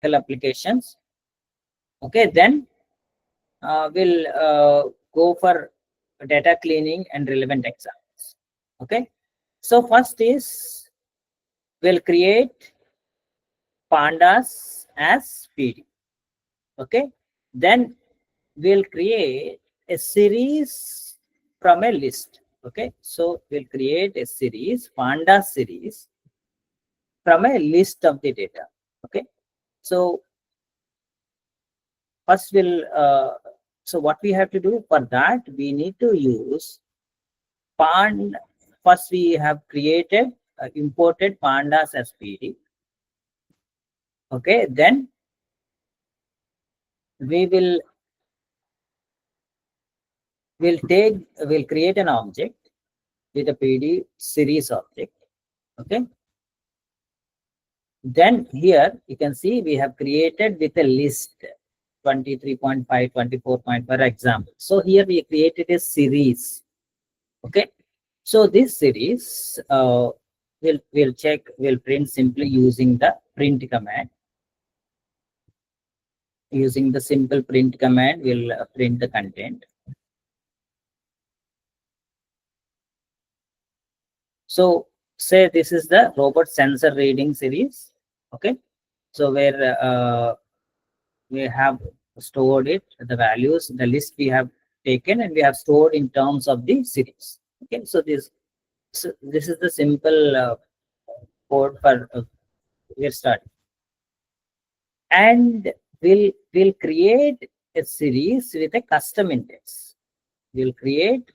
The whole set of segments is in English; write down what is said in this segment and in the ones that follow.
applications. Okay, then we'll go for data cleaning and relevant examples. Okay, so first is we'll create pandas as PD. Okay, then we'll create a series from a list. Okay, so we'll create a series, panda series, from a list of the data. Okay, so first we'll so what we have to do for that, we need to use pand. First we have created imported pandas as PD. Okay, then we will we'll create an object with a PD series object. Okay, then here you can see we have created with a list 23.5, 24.5 for example. So here we created a series. Okay, so this series we'll check, we'll print simply using the print command. Using the simple print command, we'll print the content. So say this is the robot sensor reading series. Okay, so where we have stored it, the values, the list we have taken and we have stored in terms of the series. Okay, so this is the simple code for we're starting. And we'll create a series with a custom index. We'll create,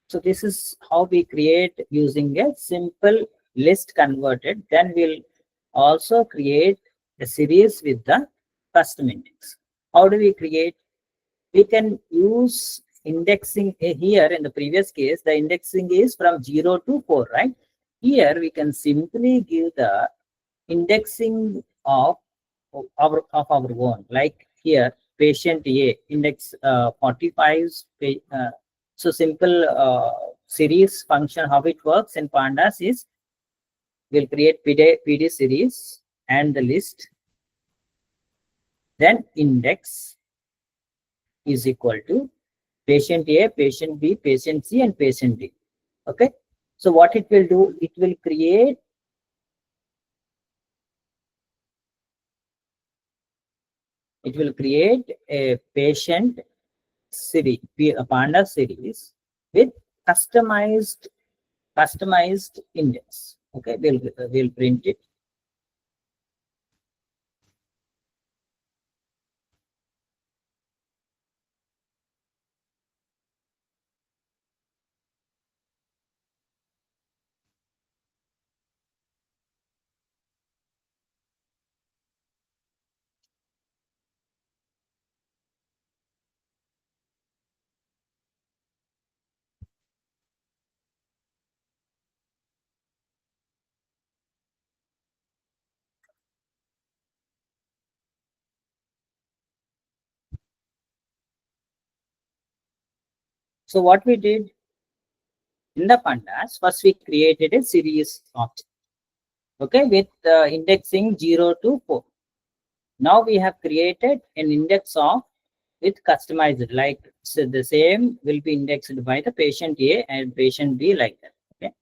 so this is how we create using a simple list converted. Then we'll also create a series with the custom index. How do we create? We can use indexing here. In the previous case, the indexing is from 0 to 4, right? Here we can simply give the indexing of our own, like here patient A index 45. So simple series function, how it works in pandas is we'll create PD series and the list, then index is equal to patient A, patient B, patient C and patient D. Okay, so what it will do, it will create a patient series, a panda series with customized index. Okay, we'll print it. So what we did in the pandas, first we created a series object, okay, with indexing 0 to 4. Now we have created an index of with customized, like so the same will be indexed by the patient A and patient B, like that. Okay,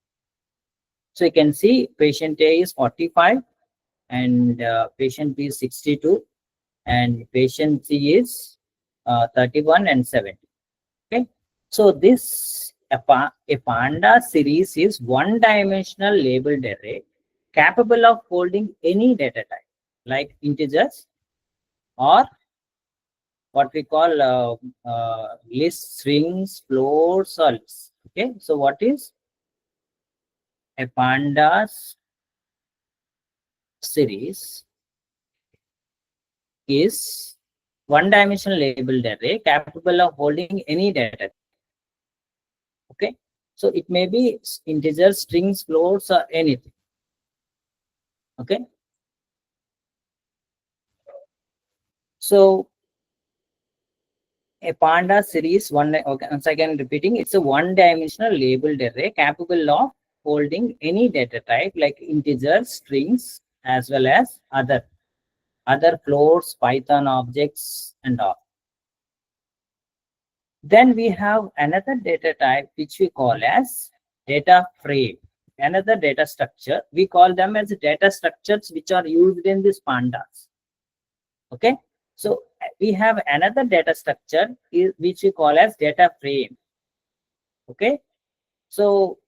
so you can see patient A is 45 and patient B is 62 and patient C is 31 and 70. Okay, so this a panda series is one-dimensional labeled array capable of holding any data type like integers or what we call lists, strings, floats, or lists. Okay, so what is a pandas series? Is one-dimensional labeled array capable of holding any data. Okay, so it may be integers, strings, floats, or anything. Okay, so a panda series okay, once again repeating, it's a one-dimensional labeled array capable of holding any data type like integers, strings, as well as other other floats, Python objects, and all. Then we have another data type which we call as data frame. Another data structure. We call them as data structures which are used in these pandas. Okay. So we have another data structure which we call as data frame. Okay. So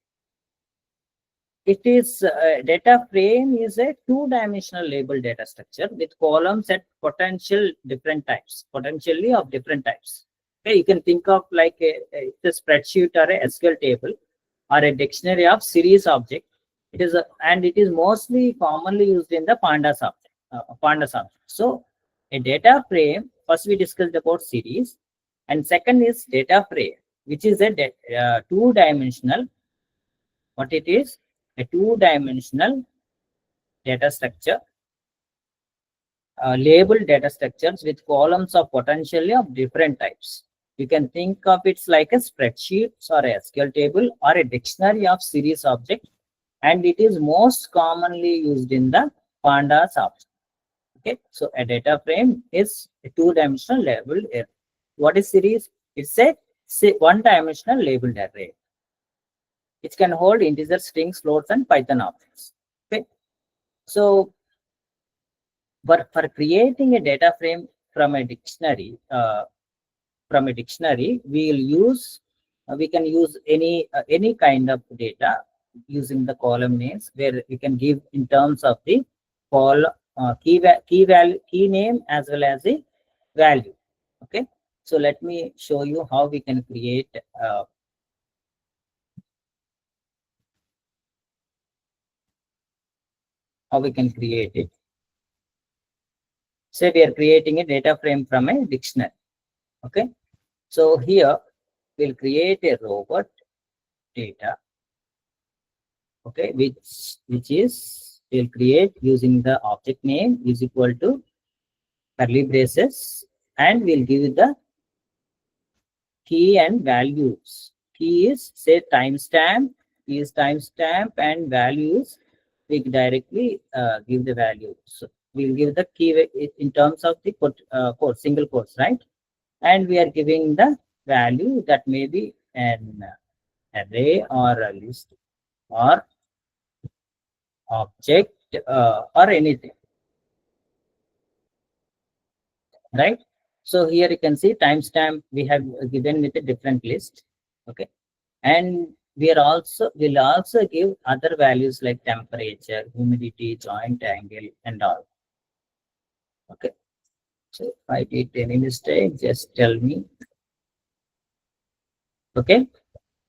it is data frame is a two-dimensional label data structure with columns at potentially of different types. Okay, you can think of like a spreadsheet or a SQL table or a dictionary of series object. It is and it is mostly commonly used in the pandas object. So a data frame. First we discussed about series, and second is data frame, which is a two-dimensional. What it is? A two-dimensional data structure, labeled data structures with columns of potentially of different types. You can think of it like a spreadsheet or a SQL table or a dictionary of series object, and it is most commonly used in the pandas object. Okay, so a data frame is a two-dimensional labeled array. What is series? It's a one-dimensional labeled array. It can hold integer, strings, floats, and Python objects. Okay, so for creating a data frame from a dictionary, we can use any kind of data using the column names, where we can give in terms of the key name as well as the value. Okay, so let me show you how we can create it. Say we are creating a data frame from a dictionary. Okay, so here we'll create a robot data. Okay, which is we'll create using the object name is equal to curly braces, and we'll give the key and values. Key is say timestamp, and values we directly give the value. So we'll give the key in terms of the quote, single quotes, right? And we are giving the value that may be an array or a list or object or anything, right? So here you can see timestamp we have given with a different list. Okay, and will also give other values like temperature, humidity, joint angle, and all. Okay, so if I did any mistake, just tell me. Okay,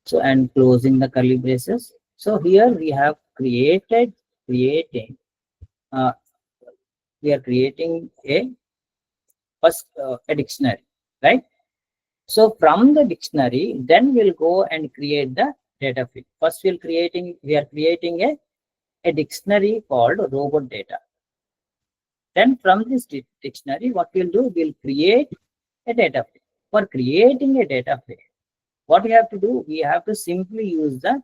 so and closing the curly braces. So here we have creating uh, we are creating a a dictionary, right? So from the dictionary, then we'll go and create the data field. First, we are creating a dictionary called robot data. Then from this dictionary, what we'll do, we'll create a data field. For creating a data field, what we have to do, we have to simply use the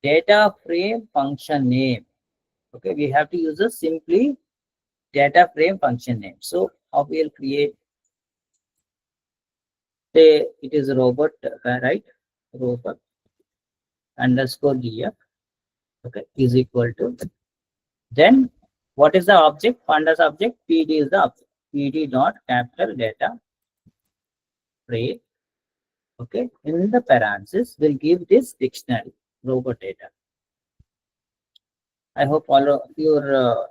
data frame function name. Okay, we have to use a simply data frame function name. So how we'll create, say it is robot, right? Robot underscore df, okay, is equal to, then what is the object? Pandas object, pd is the object, pd dot capital data frame. Okay, in the parentheses we'll give this dictionary robot data. I hope all of your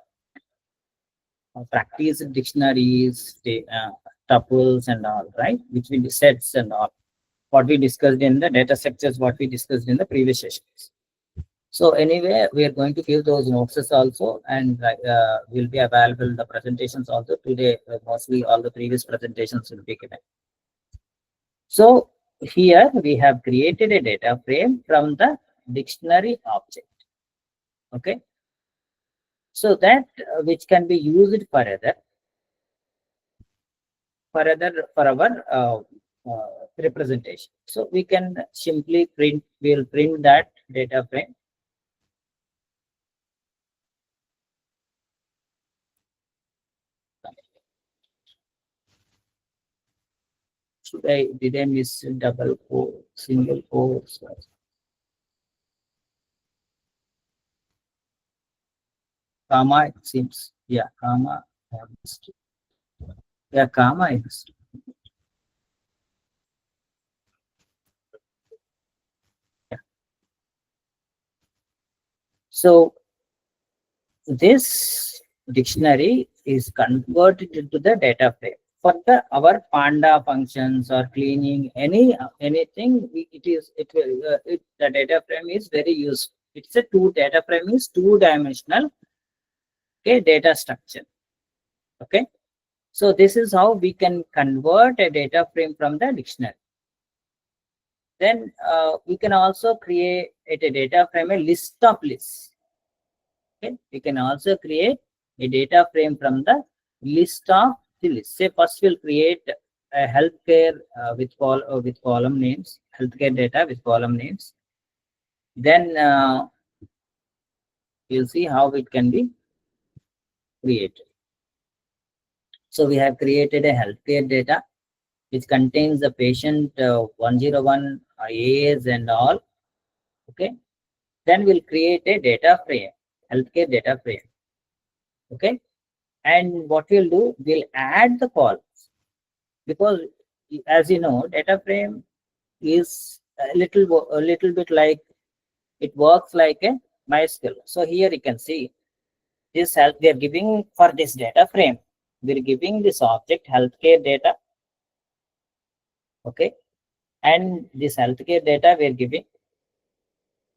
practice dictionaries, tuples and all, right, which we sets and all, what we discussed in the data structures, what we discussed in the previous sessions. So anyway, we are going to give those notes also, and will be available the presentations also today. Mostly all the previous presentations will be given. So here we have created a data frame from the dictionary object. Okay, so that which can be used for our representation. So we can simply we'll print that data frame. Did I miss double quote, single quotes? Comma, it seems. Yeah, comma. I have missed. Yeah, comma I missed. Yeah. So this dictionary is converted into the data frame for the our panda functions or cleaning anything. The data frame is very useful. It's a data frame is two-dimensional, okay, data structure. Okay, so this is how we can convert a data frame from the dictionary. Then we can also create a data frame, a list of lists. Okay, we can also create a data frame from the list of the list. Say first we'll create a healthcare with column names, healthcare data with column names. Then you'll see how it can be created. So we have created a healthcare data which contains the patient 101 AAs and all. Okay. Then we'll create a data frame, healthcare data frame. Okay. And what we'll do, we'll add the columns, because as you know, data frame is a little bit like, it works like a MySQL. So here you can see this health, we are giving for this data frame, we're giving this object healthcare data. Okay. And this healthcare data we're giving,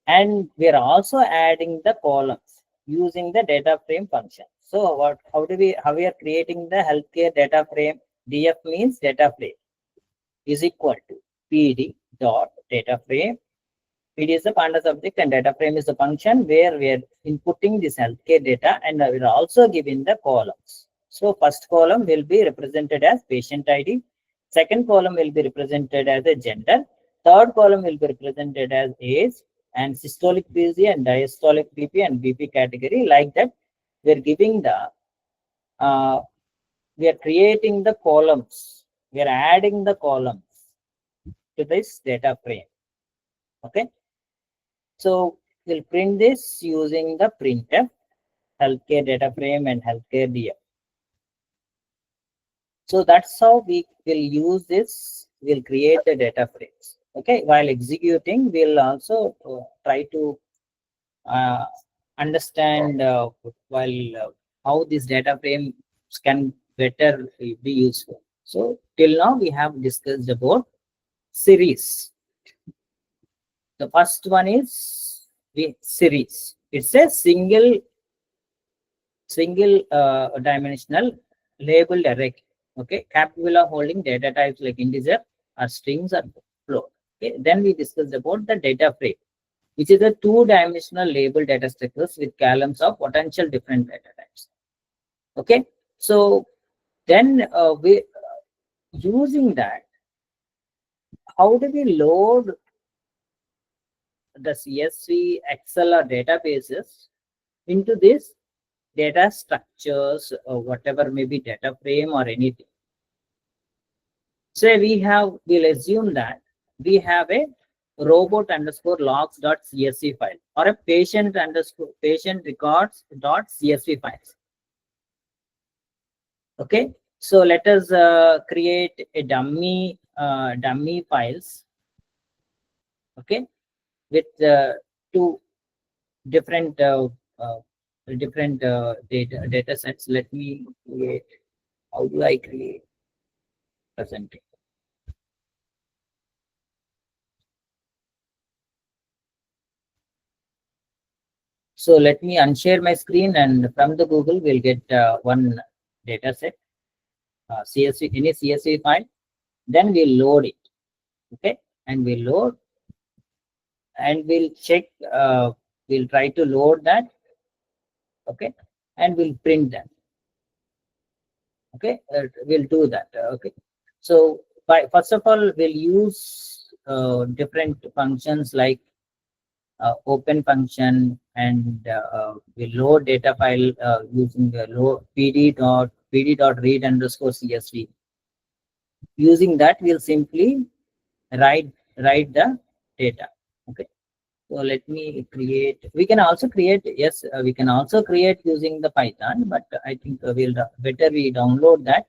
and we're also adding the columns using the data frame function. So how we are creating the healthcare data frame? DF means data frame is equal to PD dot data frame. PD is the pandas object and data frame is the function where we are inputting this healthcare data, and we're also giving the columns. So first column will be represented as patient ID. Second column will be represented as a gender. Third column will be represented as age and systolic BC and diastolic BP and BP category. Like that, we're giving the, we are creating the columns. We are adding the columns to this data frame. Okay. So we'll print this using the printf, healthcare data frame and healthcare DF. So that's how we will use this. We'll create the data frames. Okay, while executing, we'll also try to understand how this data frame can better be useful. So till now we have discussed about series. The first one is the series. It's a single dimensional labeled array. Okay, capable of holding data types like integer or strings or float. Okay, then we discussed about the data frame, which is a two-dimensional labeled data structures with columns of potential different data types. Okay, so then we using that, how do we load the CSV, Excel or databases into this data structures or whatever may be data frame or anything? Say we'll assume that we have a robot underscore logs dot CSV file or a patient underscore patient records dot CSV files. Okay, so let us create a dummy files. Okay, with two different data sets. Let me create. How do I create presenting? So let me unshare my screen, and from the Google we'll get one data set, CSV, any CSV file. Then we'll load it. Okay, and we'll load, and we'll check. We'll try to load that. Okay, and we'll print that. Okay, we'll do that. Okay, so first of all, we'll use different functions like open function, and we load data file using the load pd dot read underscore CSV. Using that, we'll simply write the data. Okay. So let me create. We can also create. Yes, we can also create using the Python, but I think better we download that